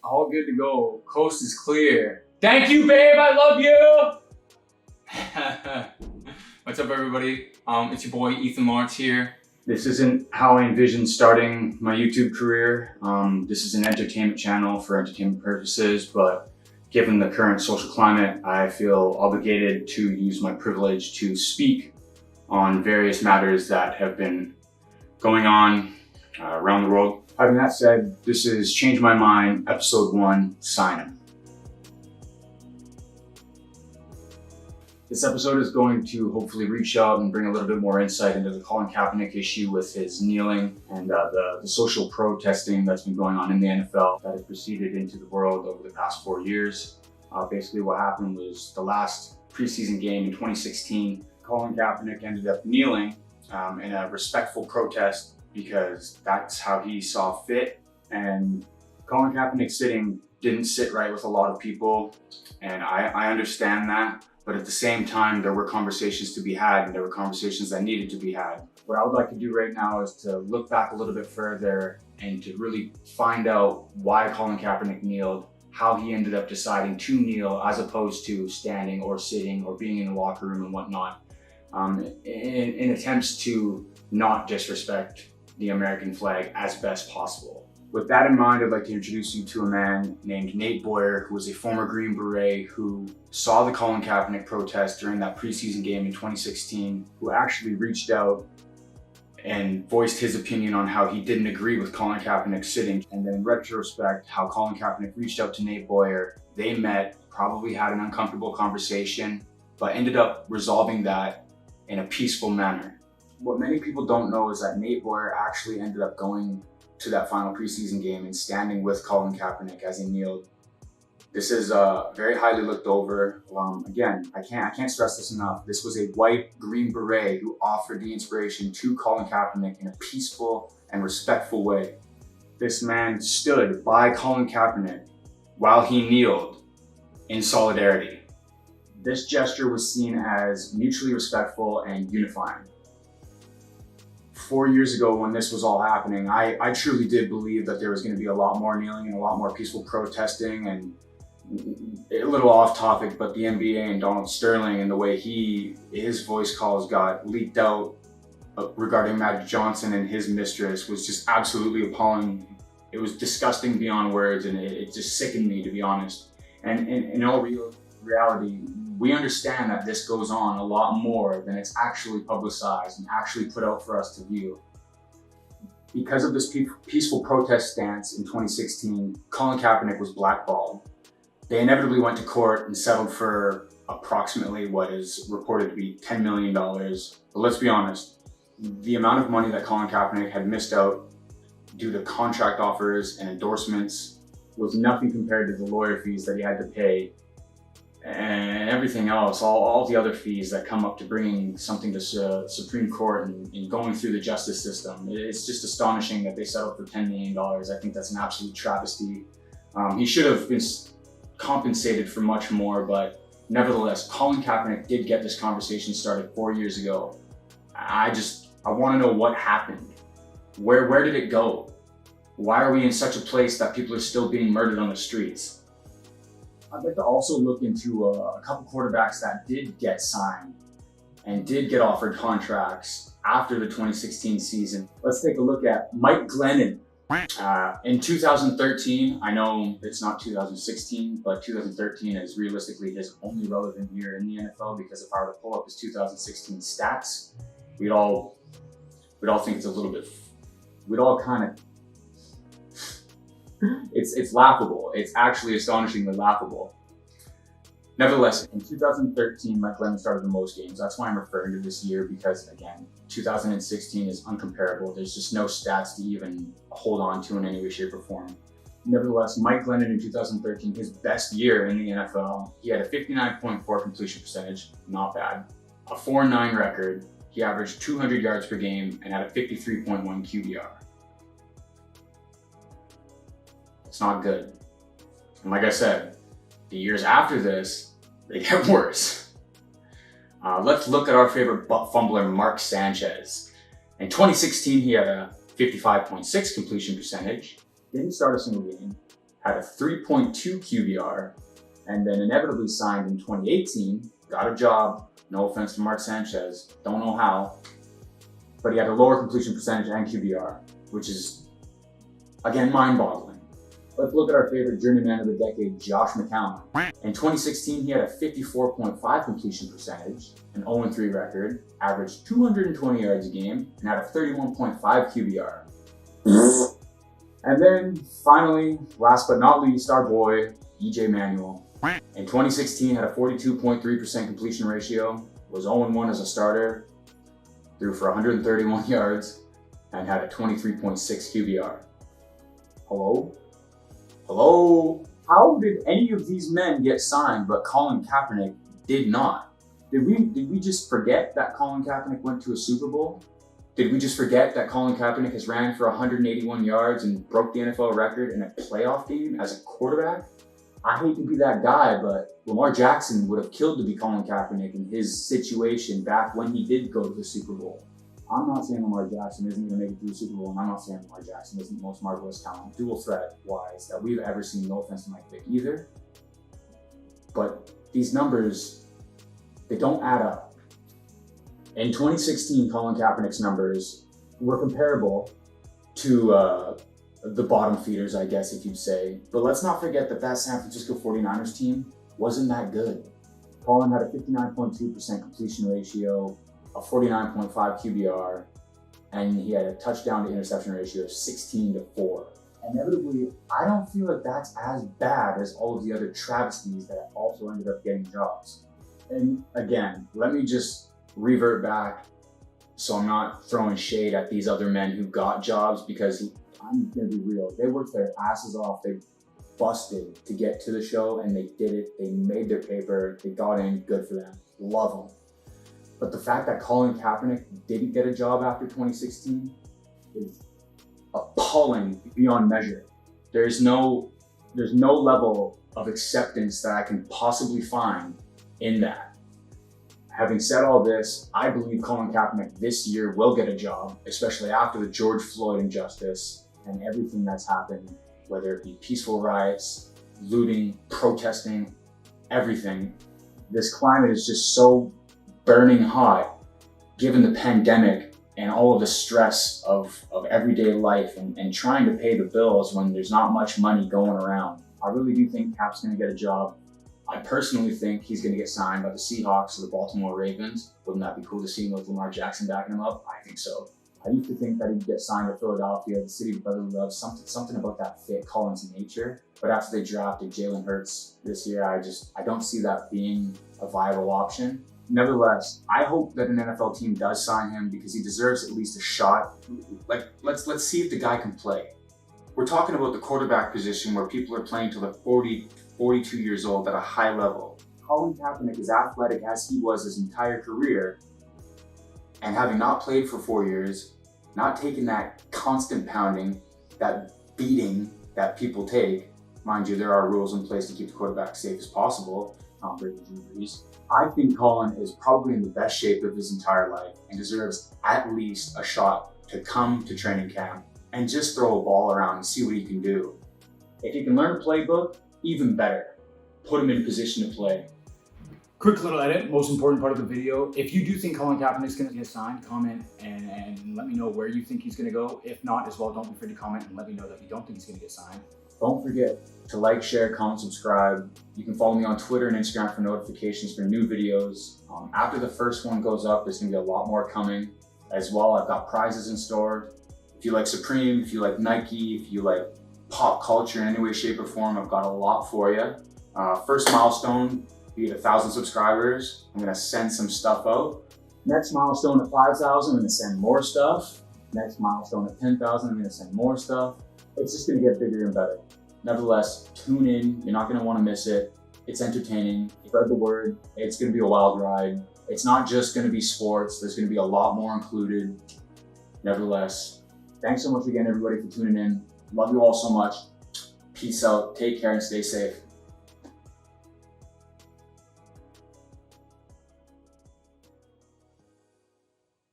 All good to go. Coast is clear. Thank you, babe. I love you. What's up, everybody? It's your boy Ethan Lawrence here. This isn't how I envisioned starting my YouTube career. This is an entertainment channel for entertainment purposes, but given the current social climate, I feel obligated to use my privilege to speak on various matters that have been going on around the world. Having that said, this is Change My Mind, Episode 1, Sign 'Em. This episode is going to hopefully reach out and bring a little bit more insight into the Colin Kaepernick issue with his kneeling and the social protesting that's been going on in the NFL that has proceeded into the world over the past 4 years. Basically what happened was the last preseason game in 2016, Colin Kaepernick ended up kneeling in a respectful protest because that's how he saw fit. And Colin Kaepernick sitting didn't sit right with a lot of people, and I understand that. But at the same time, there were conversations to be had, and there were conversations that needed to be had. What I would like to do right now is to look back a little bit further and to really find out why Colin Kaepernick kneeled, how he ended up deciding to kneel as opposed to standing or sitting or being in the locker room and whatnot, in attempts to not disrespect the American flag as best possible. With that in mind, I'd like to introduce you to a man named Nate Boyer, who was a former Green Beret who saw the Colin Kaepernick protest during that preseason game in 2016, who actually reached out and voiced his opinion on how he didn't agree with Colin Kaepernick sitting. And then in retrospect, how Colin Kaepernick reached out to Nate Boyer. They met, probably had an uncomfortable conversation, but ended up resolving that in a peaceful manner. What many people don't know is that Nate Boyer actually ended up going to that final preseason game and standing with Colin Kaepernick as he kneeled. This is very highly looked over. Again, I can't stress this enough. This was a white Green Beret who offered the inspiration to Colin Kaepernick in a peaceful and respectful way. This man stood by Colin Kaepernick while he kneeled in solidarity. This gesture was seen as mutually respectful and unifying. 4 years ago, when this was all happening, I truly did believe that there was going to be a lot more kneeling and a lot more peaceful protesting. And a little off topic, but the NBA and Donald Sterling and the way his voice calls got leaked out regarding Magic Johnson and his mistress was just absolutely appalling. It was disgusting beyond words, and it just sickened me, to be honest. And in all reality, we understand that this goes on a lot more than it's actually publicized and actually put out for us to view. Because of this peaceful protest stance in 2016, Colin Kaepernick was blackballed. They inevitably went to court and settled for approximately what is reported to be $10 million. But let's be honest, the amount of money that Colin Kaepernick had missed out due to contract offers and endorsements was nothing compared to the lawyer fees that he had to pay and everything else, all the other fees that come up to bringing something to Supreme Court and going through the justice system. It's just astonishing that they settled for $10 million. I think that's an absolute travesty. He should have been compensated for much more, but nevertheless, Colin Kaepernick did get this conversation started 4 years ago. I want to know what happened. Where did it go? Why are we in such a place that people are still being murdered on the streets? I'd like to also look into a couple quarterbacks that did get signed and did get offered contracts after the 2016 season. Let's take a look at Mike Glennon. In 2013, I know it's not 2016, but 2013 is realistically his only relevant year in the NFL, because if I were to pull up his 2016 stats, we'd all think it's a little bit, we'd all kind of, it's laughable. It's actually astonishingly laughable. Nevertheless, in 2013, Mike Glennon started the most games. That's why I'm referring to this year, because again, 2016 is uncomparable. There's just no stats to even hold on to in any way, shape, or form. Nevertheless, Mike Glennon in 2013, his best year in the NFL, he had a 59.4 completion percentage, not bad. A 4-9 record, he averaged 200 yards per game and had a 53.1 QBR. It's not good. And like I said, the years after this, they get worse. Let's look at our favorite butt fumbler, Mark Sanchez. In 2016, he had a 55.6 completion percentage. Didn't start a single game. had a 3.2 QBR, and then inevitably signed in 2018, got a job, no offense to Mark Sanchez, don't know how, but he had a lower completion percentage and QBR, which is, again, mind-boggling. Let's look at our favorite journeyman of the decade, Josh McCown. In 2016, he had a 54.5 completion percentage, an 0-3 record, averaged 220 yards a game, and had a 31.5 QBR. And then, finally, last but not least, our boy, EJ Manuel. In 2016, had a 42.3% completion ratio, was 0-1 as a starter, threw for 131 yards, and had a 23.6 QBR. Hello? Hello? How did any of these men get signed, but Colin Kaepernick did not? Did we just forget that Colin Kaepernick went to a Super Bowl? Did we just forget that Colin Kaepernick has ran for 181 yards and broke the NFL record in a playoff game as a quarterback? I hate to be that guy, but Lamar Jackson would have killed to be Colin Kaepernick in his situation back when he did go to the Super Bowl. I'm not saying Lamar Jackson isn't going to make it to the Super Bowl, and I'm not saying Lamar Jackson isn't the most marvelous talent, dual threat-wise, that we've ever seen, no offense to Mike Vick either. But these numbers, they don't add up. In 2016, Colin Kaepernick's numbers were comparable to the bottom feeders, I guess, if you'd say. But let's not forget that that San Francisco 49ers team wasn't that good. Colin had a 59.2% completion ratio, a 49.5 QBR, and he had a touchdown to interception ratio of 16-4. Inevitably, I don't feel like that's as bad as all of the other travesties that also ended up getting jobs. And again, let me just revert back so I'm not throwing shade at these other men who got jobs, because I'm gonna be real, they worked their asses off, they busted to get to the show, and they did it, they made their paper, they got in, good for them, love them. But the fact that Colin Kaepernick didn't get a job after 2016 is appalling beyond measure. There's no level of acceptance that I can possibly find in that. Having said all this, I believe Colin Kaepernick this year will get a job, especially after the George Floyd injustice and everything that's happened, whether it be peaceful riots, looting, protesting, everything. This climate is just so burning hot, given the pandemic and all of the stress of everyday life and trying to pay the bills when there's not much money going around. I really do think Cap's gonna get a job. I personally think he's gonna get signed by the Seahawks or the Baltimore Ravens. Wouldn't that be cool to see him with Lamar Jackson backing him up? I think so. I used to think that he'd get signed to Philadelphia, the city of brotherly love, something about that fit Colin's nature. But after they drafted Jalen Hurts this year, I don't see that being a viable option. Nevertheless, I hope that an NFL team does sign him because he deserves at least a shot. Like, let's see if the guy can play. We're talking about the quarterback position where people are playing till they're 40, 42 years old at a high level. Colin Kaepernick is athletic as he was his entire career, and having not played for 4 years, not taking that constant pounding, that beating that people take. Mind you, there are rules in place to keep the quarterback safe as possible, not breaking injuries. I think Colin is probably in the best shape of his entire life and deserves at least a shot to come to training camp and just throw a ball around and see what he can do. If he can learn a playbook, even better. Put him in position to play. Quick little edit, most important part of the video. If you do think Colin Kaepernick's gonna get signed, comment and let me know where you think he's gonna go. If not, as well, don't be afraid to comment and let me know that you don't think he's gonna get signed. Don't forget to like, share, comment, subscribe. You can follow me on Twitter and Instagram for notifications for new videos. After the first one goes up, there's gonna be a lot more coming as well. I've got prizes in store. If you like Supreme, if you like Nike, if you like pop culture in any way, shape, or form, I've got a lot for you. First milestone, be at 1,000 subscribers. I'm gonna send some stuff out. Next milestone at 5,000, I'm gonna send more stuff. Next milestone at 10,000, I'm gonna send more stuff. It's just gonna get bigger and better. Nevertheless, tune in, you're not gonna wanna miss it. It's entertaining, spread the word. It's gonna be a wild ride. It's not just gonna be sports, there's gonna be a lot more included. Nevertheless, thanks so much again, everybody, for tuning in. Love you all so much. Peace out, take care, and stay safe.